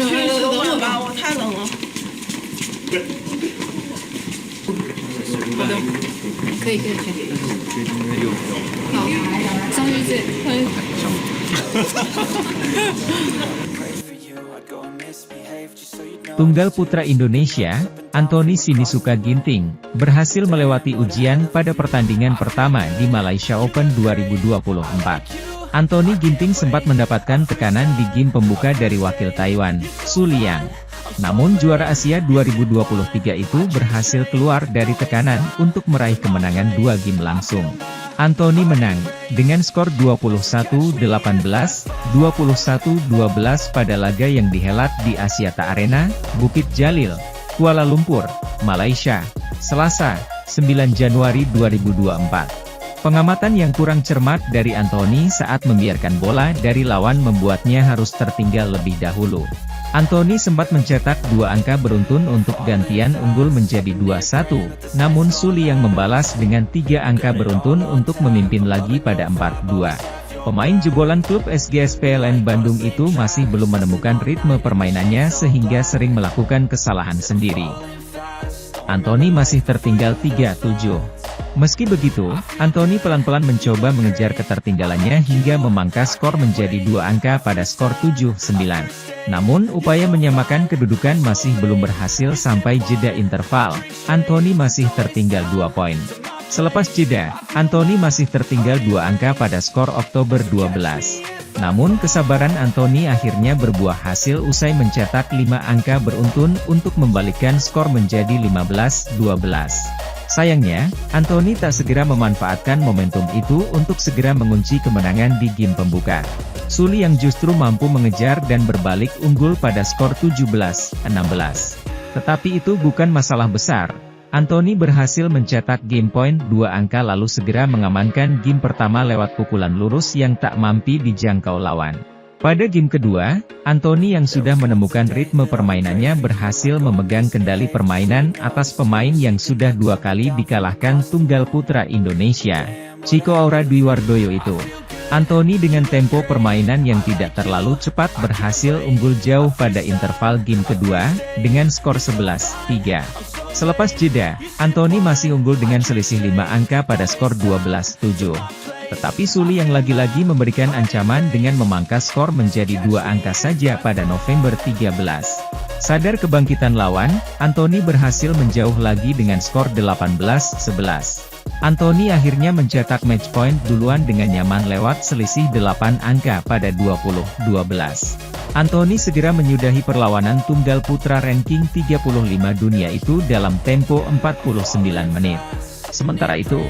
去游玩吧，我太冷了。好的，可以。好，终于这，Tunggal putra Indonesia, Anthony Sinisuka Ginting, berhasil melewati ujian pada pertandingan pertama di Malaysia Open 2024. Anthony Ginting sempat mendapatkan tekanan di game pembuka dari wakil Taiwan, Su Liang. Namun juara Asia 2023 itu berhasil keluar dari tekanan untuk meraih kemenangan 2 game langsung. Anthony menang, dengan skor 21-18, 21-12 pada laga yang dihelat di Axiata Arena, Bukit Jalil, Kuala Lumpur, Malaysia, Selasa, 9 Januari 2024. Pengamatan yang kurang cermat dari Anthony saat membiarkan bola dari lawan membuatnya harus tertinggal lebih dahulu. Anthony sempat mencetak 2 angka beruntun untuk gantian unggul menjadi 2-1, namun Su Liang membalas dengan 3 angka beruntun untuk memimpin lagi pada 4-2. Pemain jebolan klub SGS PLN Bandung itu masih belum menemukan ritme permainannya sehingga sering melakukan kesalahan sendiri. Anthony masih tertinggal 3-7. Meski begitu, Anthony pelan-pelan mencoba mengejar ketertinggalannya hingga memangkas skor menjadi 2 angka pada skor 7-9. Namun upaya menyamakan kedudukan masih belum berhasil sampai jeda interval. Anthony masih tertinggal 2 poin. Selepas jeda, Anthony masih tertinggal 2 angka pada skor Oktober 12. Namun kesabaran Anthony akhirnya berbuah hasil usai mencetak 5 angka beruntun untuk membalikkan skor menjadi 15-12. Sayangnya, Anthony tak segera memanfaatkan momentum itu untuk segera mengunci kemenangan di game pembuka. Su Liang justru mampu mengejar dan berbalik unggul pada skor 17-16. Tetapi itu bukan masalah besar. Anthony berhasil mencetak game point 2 angka lalu segera mengamankan game pertama lewat pukulan lurus yang tak mampu dijangkau lawan. Pada game kedua, Anthony yang sudah menemukan ritme permainannya berhasil memegang kendali permainan atas pemain yang sudah 2 kali dikalahkan tunggal putra Indonesia, Chico Aura Dwi Wardoyo itu. Anthony dengan tempo permainan yang tidak terlalu cepat berhasil unggul jauh pada interval game kedua, dengan skor 11-3. Selepas jeda, Anthony masih unggul dengan selisih 5 angka pada skor 12-7. Tetapi Su Liang lagi-lagi memberikan ancaman dengan memangkas skor menjadi 2 angka saja pada November 13. Sadar kebangkitan lawan, Anthony berhasil menjauh lagi dengan skor 18-11. Anthony akhirnya mencetak match point duluan dengan nyaman lewat selisih 8 angka pada 20-12. Anthony segera menyudahi perlawanan tunggal putra ranking 35 dunia itu dalam tempo 49 menit. Sementara itu,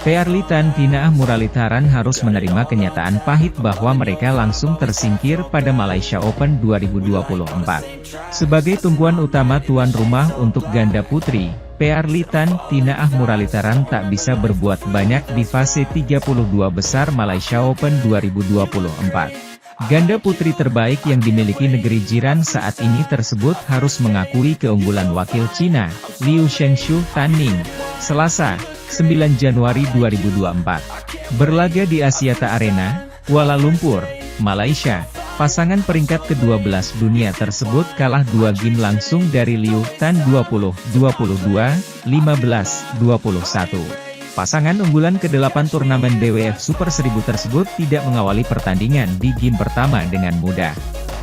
Pearly Tan Tinaah Muralidharan harus menerima kenyataan pahit bahwa mereka langsung tersingkir pada Malaysia Open 2024. Sebagai tungguan utama tuan rumah untuk ganda putri, Pearly Tan Tinaah Muralidharan tak bisa berbuat banyak di fase 32 besar Malaysia Open 2024. Ganda putri terbaik yang dimiliki negeri jiran saat ini tersebut harus mengakui keunggulan wakil Cina, Liu Shengshu Tanning, Selasa, 9 Januari 2024. Berlaga di Axiata Arena, Kuala Lumpur, Malaysia, pasangan peringkat ke-12 dunia tersebut kalah 2 game langsung dari Liu Tan 20-22, 15-21. Pasangan unggulan ke-8 turnamen BWF Super 1000 tersebut tidak mengawali pertandingan di game pertama dengan mudah.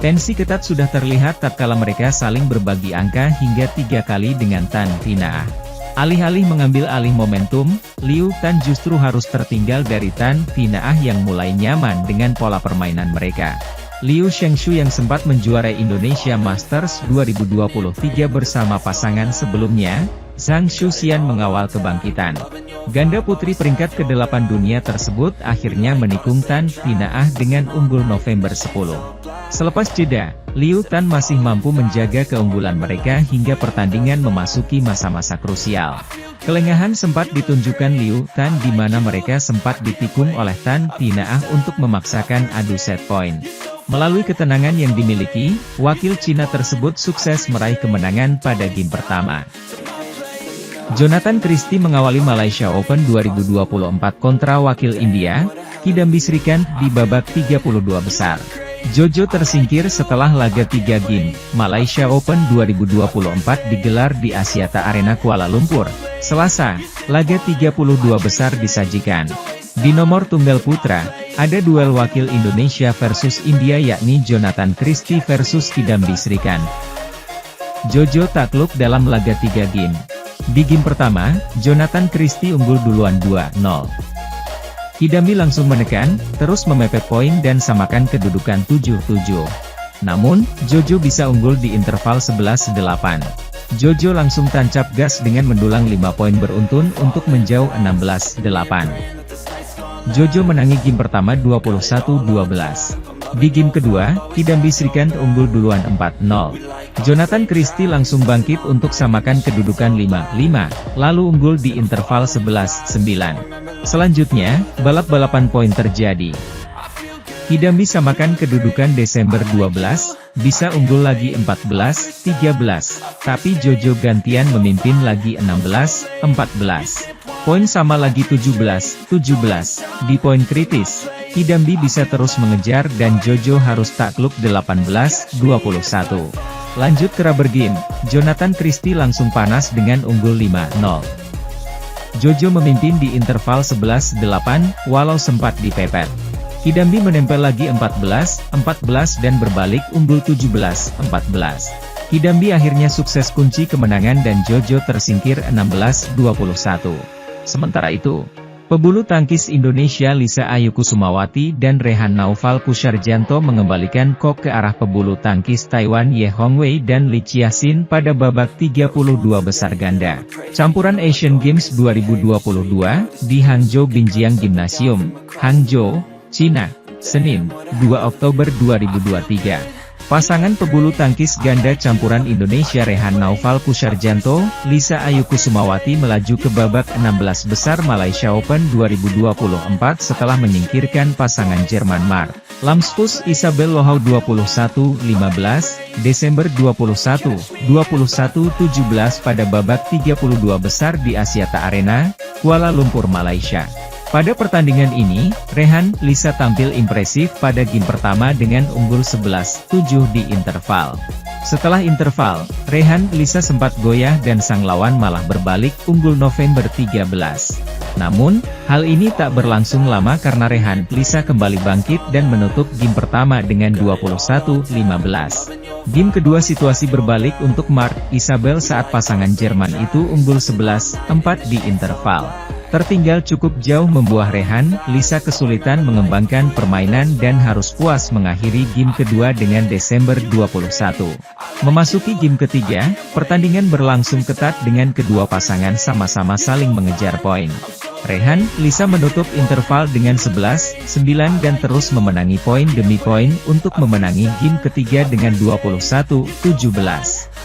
Tensi ketat sudah terlihat tatkala mereka saling berbagi angka hingga 3 kali dengan Tan Tinaah. Alih-alih mengambil alih momentum, Liu Tan justru harus tertinggal dari Tan Tinaah yang mulai nyaman dengan pola permainan mereka. Liu Shengshu yang sempat menjuarai Indonesia Masters 2023 bersama pasangan sebelumnya, Zhang Shuxian mengawal kebangkitan. Ganda putri peringkat ke-8 dunia tersebut akhirnya menikung Tan Tinaah dengan unggul November 10. Selepas jeda, Liu Tan masih mampu menjaga keunggulan mereka hingga pertandingan memasuki masa-masa krusial. Kelengahan sempat ditunjukkan Liu Tan di mana mereka sempat ditikung oleh Tan Tinaah untuk memaksakan adu set point. Melalui ketenangan yang dimiliki, wakil Cina tersebut sukses meraih kemenangan pada game pertama. Jonathan Christie mengawali Malaysia Open 2024 kontra wakil India, Kidambi Srikant di babak 32 besar. Jojo tersingkir setelah laga 3 game. Malaysia Open 2024 digelar di Axiata Arena Kuala Lumpur, Selasa. Laga 32 besar disajikan. Di nomor tunggal putra, ada duel wakil Indonesia versus India yakni Jonathan Christie versus Kidambi Srikanth. Jojo takluk dalam laga 3 game. Di game pertama, Jonathan Christie unggul duluan 2-0. Kidambi langsung menekan, terus memepet poin dan samakan kedudukan 7-7. Namun, Jojo bisa unggul di interval 11-8. Jojo langsung tancap gas dengan mendulang 5 poin beruntun untuk menjauh 16-8. Jojo menangi game pertama 21-12. Di game kedua, Kidambi Srikanth unggul duluan 4-0. Jonathan Christie langsung bangkit untuk samakan kedudukan 5-5, lalu unggul di interval 11-9. Selanjutnya, balap-balapan poin terjadi. Kidambi samakan kedudukan Desember 12, bisa unggul lagi 14-13, tapi Jojo gantian memimpin lagi 16-14. Poin sama lagi 17-17, di poin kritis, Kidambi bisa terus mengejar dan Jojo harus takluk 18-21. Lanjut ke rubber game, Jonathan Christie langsung panas dengan unggul 5-0. Jojo memimpin di interval 11-8, walau sempat dipepet. Kidambi menempel lagi 14-14 dan berbalik unggul 17-14. Kidambi akhirnya sukses kunci kemenangan dan Jojo tersingkir 16-21. Sementara itu, pebulu tangkis Indonesia Lisa Ayu Kusumawati dan Rehan Naufal Kusarjanto mengembalikan kok ke arah pebulu tangkis Taiwan Ye Hongwei dan Li Chiasin pada babak 32 besar ganda campuran Asian Games 2022 di Hangzhou Binjiang Gymnasium, Hangzhou, Cina, Senin, 2 Oktober 2023. Pasangan pebulu tangkis ganda campuran Indonesia Rehan Naufal Kusarjanto, Lisa Ayu Kusumawati melaju ke babak 16 besar Malaysia Open 2024 setelah menyingkirkan pasangan Jerman Mart Lamspus Isabel Lohau 21-15, Desember 21-17 pada babak 32 besar di Axiata Arena, Kuala Lumpur, Malaysia. Pada pertandingan ini, Rehan, Lisa tampil impresif pada game pertama dengan unggul 11-7 di interval. Setelah interval, Rehan, Lisa sempat goyah dan sang lawan malah berbalik unggul November 13. Namun, hal ini tak berlangsung lama karena Rehan, Lisa kembali bangkit dan menutup game pertama dengan 21-15. Game kedua situasi berbalik untuk Mart Isabel saat pasangan Jerman itu unggul 11-4 di interval. Tertinggal cukup jauh membuat Rehan, Lisa kesulitan mengembangkan permainan dan harus puas mengakhiri game kedua dengan Desember 21. Memasuki game ketiga, pertandingan berlangsung ketat dengan kedua pasangan sama-sama saling mengejar poin. Rehan, Lisa menutup interval dengan 11-9 dan terus memenangi poin demi poin untuk memenangi game ketiga dengan 21-17.